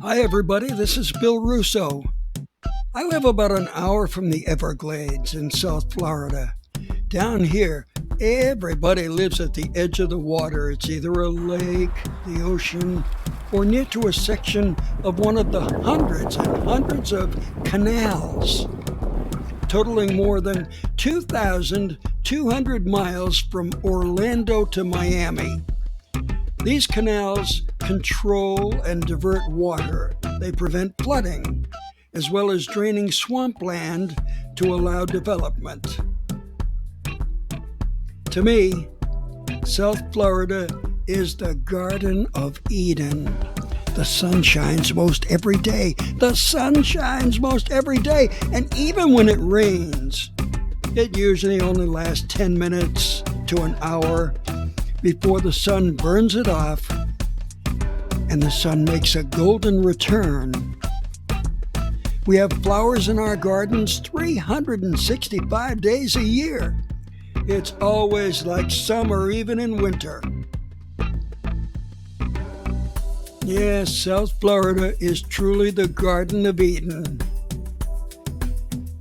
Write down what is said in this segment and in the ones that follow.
Hi everybody, this is Bill Russo. I live about an hour from the Everglades in South Florida. Down here, everybody lives at the edge of the water. It's either a lake, the ocean, or near to a section of one of the hundreds and hundreds of canals, totaling more than 2,200 miles from Orlando to Miami. These canals control and divert water. They prevent flooding, as well as draining swampland to allow development. To me, South Florida is the Garden of Eden. The sun shines most every day. The sun shines most every day. And even when it rains, it usually only lasts 10 minutes to an hour before the sun burns it off and the sun makes a golden return. We have flowers in our gardens 365 days a year. It's always like summer, even in winter. Yes, South Florida is truly the Garden of Eden.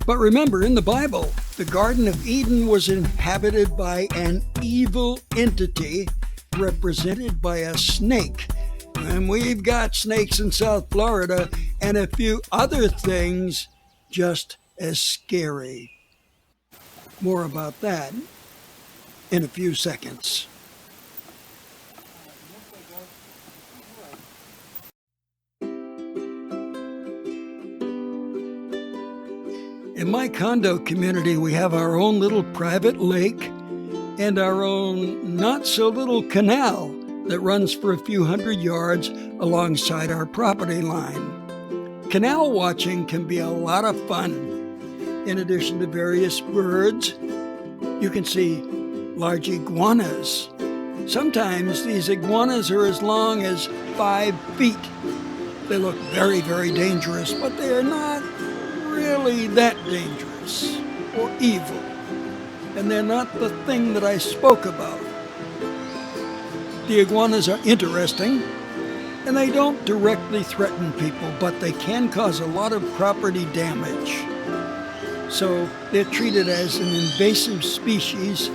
But remember, in the Bible, the Garden of Eden was inhabited by an evil entity represented by a snake. And we've got snakes in South Florida and a few other things just as scary. More about that in a few seconds. In my condo community, we have our own little private lake and our own not-so-little canal that runs for a few hundred yards alongside our property line. Canal watching can be a lot of fun. In addition to various birds, you can see large iguanas. Sometimes these iguanas are as long as 5 feet. They look very, very dangerous, but they are not really that dangerous or evil, and they're not the thing that I spoke about. The iguanas are interesting, and they don't directly threaten people, but they can cause a lot of property damage. So they're treated as an invasive species,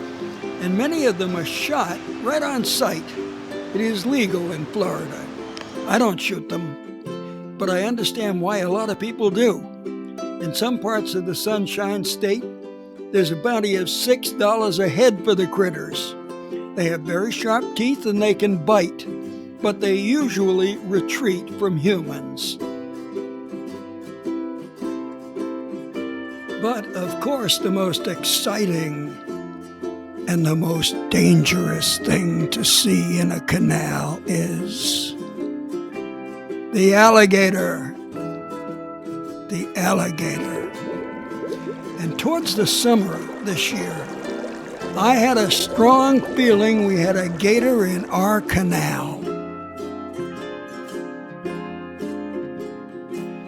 and many of them are shot right on site. It is legal in Florida. I don't shoot them, but I understand why a lot of people do. In some parts of the Sunshine State, there's a bounty of $6 a head for the critters. They have very sharp teeth and they can bite, but they usually retreat from humans. But of course, the most exciting and the most dangerous thing to see in a canal is the alligator. The alligator. And towards the summer this year, I had a strong feeling we had a gator in our canal.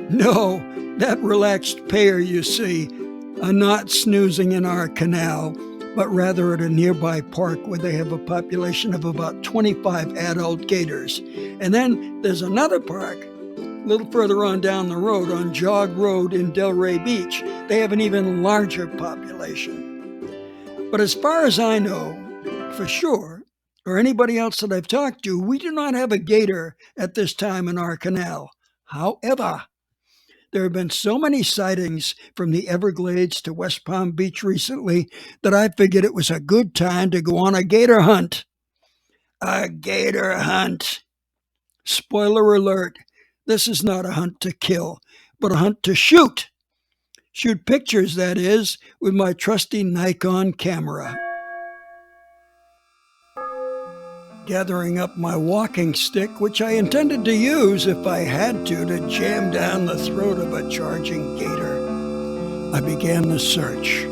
No, that relaxed pair you see are not snoozing in our canal, but rather at a nearby park where they have a population of about 25 adult gators. And then there's another park a little further on down the road, on Jog Road in Delray Beach. They have an even larger population. But as far as I know, for sure, or anybody else that I've talked to, we do not have a gator at this time in our canal. However, there have been so many sightings from the Everglades to West Palm Beach recently that I figured it was a good time to go on a gator hunt. A gator hunt. Spoiler alert. This is not a hunt to kill, but a hunt to shoot. Shoot pictures, that is, with my trusty Nikon camera. Gathering up my walking stick, which I intended to use if I had to jam down the throat of a charging gator, I began the search.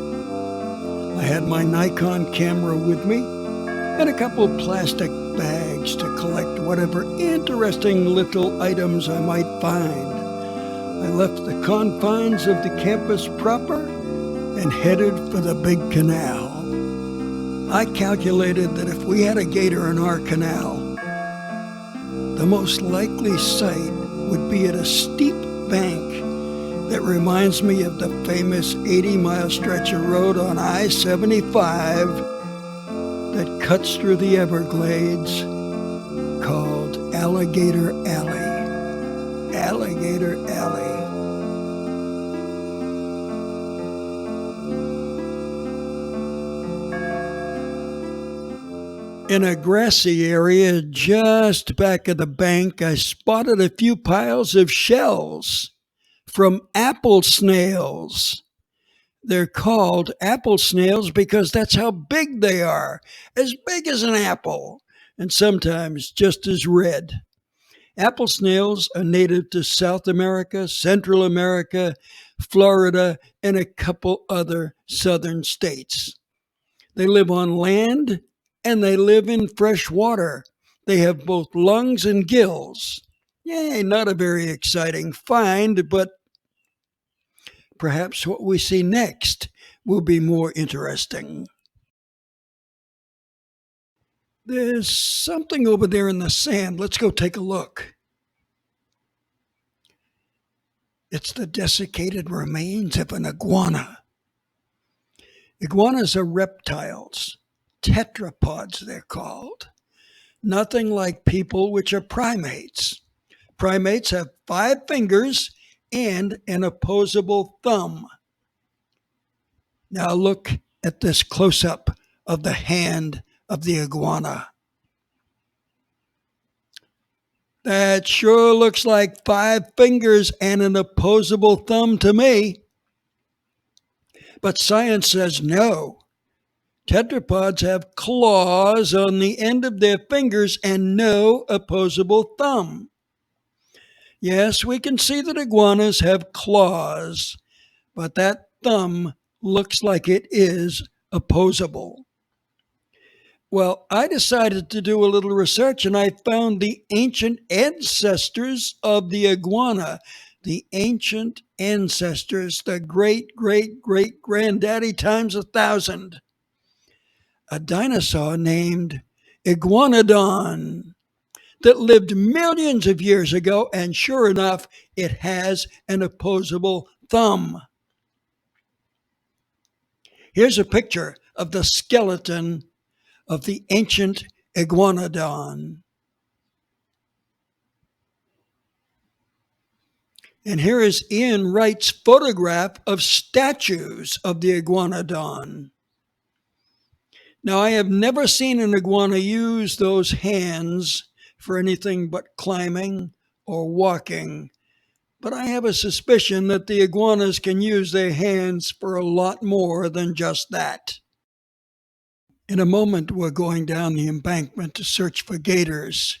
I had my Nikon camera with me and a couple plastic bags to collect whatever interesting little items I might find. I left the confines of the campus proper and headed for the big canal. I calculated that if we had a gator in our canal, the most likely site would be at a steep bank that reminds me of the famous 80-mile stretch of road on I-75 that cuts through the Everglades called Alligator Alley. Alligator Alley. In a grassy area just back of the bank, I spotted a few piles of shells from apple snails. They're called apple snails because that's how big they are, as big as an apple, and sometimes just as red. Apple snails are native to South America, Central America, Florida, and a couple other southern states. They live on land and they live in fresh water. They have both lungs and gills. Yay, not a very exciting find, but perhaps what we see next will be more interesting. There's something over there in the sand. Let's go take a look. It's the desiccated remains of an iguana. Iguanas are reptiles. Tetrapods, they're called. Nothing like people, which are primates. Primates have 5 fingers and an opposable thumb. Now look at this close-up of the hand of the iguana. That sure looks like 5 fingers and an opposable thumb to me. But science says no. Tetrapods have claws on the end of their fingers and no opposable thumb. Yes, we can see that iguanas have claws, but that thumb looks like it is opposable. Well, I decided to do a little research and I found the ancient ancestors of the iguana. The ancient ancestors, the great-great-great-granddaddy times 1,000. A dinosaur named Iguanodon that lived millions of years ago, and sure enough, it has an opposable thumb. Here's a picture of the skeleton of the ancient Iguanodon. And here is Ian Wright's photograph of statues of the Iguanodon. Now, I have never seen an iguana use those hands for anything but climbing or walking, but I have a suspicion that the iguanas can use their hands for a lot more than just that. In a moment, we're going down the embankment to search for gators.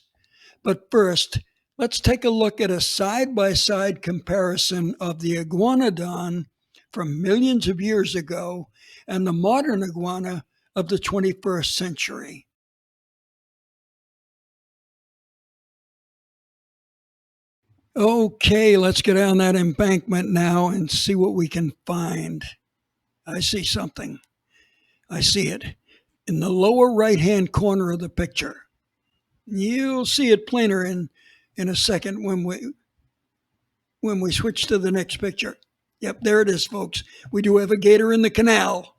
But first, let's take a look at a side-by-side comparison of the Iguanodon from millions of years ago and the modern iguana of the 21st century. Okay, let's go down that embankment now and see what we can find. I see something. I see it in the lower right-hand corner of the picture. You'll see it plainer in a second when we switch to the next picture. Yep, there it is, folks. We do have a gator in the canal.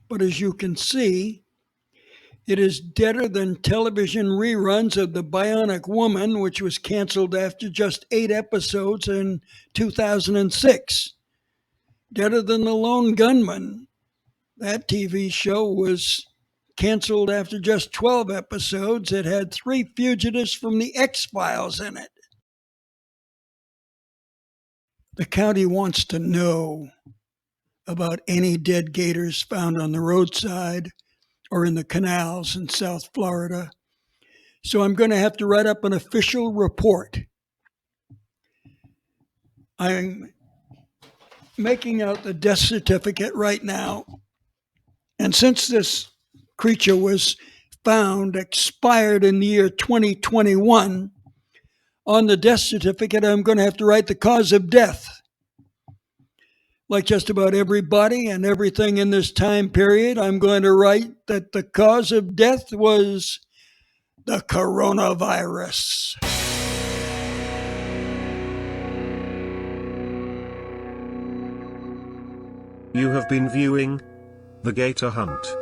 But as you can see, it is deader than television reruns of The Bionic Woman, which was canceled after just 8 episodes in 2006. Deader than The Lone Gunman. That TV show was canceled after just 12 episodes. It had 3 fugitives from the X-Files in it. The county wants to know about any dead gators found on the roadside or in the canals in South Florida. So I'm going to have to write up an official report. I'm making out the death certificate right now. And since this creature was found expired in the year 2021, on the death certificate, I'm going to have to write the cause of death. Like just about everybody and everything in this time period, I'm going to write that the cause of death was the coronavirus. You have been viewing The Gator Hunt.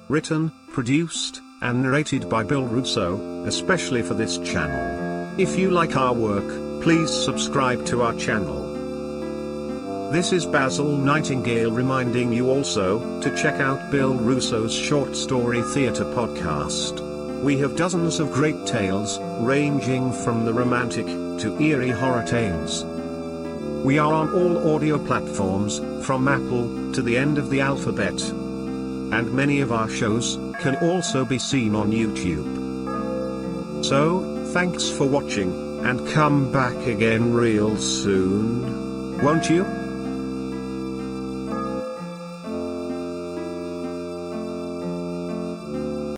Written, produced, and narrated by Bill Russo, especially for this channel. If you like our work, please subscribe to our channel. This is Basil Nightingale reminding you also to check out Bill Russo's Short Story Theatre podcast. We have dozens of great tales, ranging from the romantic to eerie horror tales. We are on all audio platforms, from Apple to the end of the alphabet. And many of our shows can also be seen on YouTube. So, thanks for watching, and come back again real soon, won't you?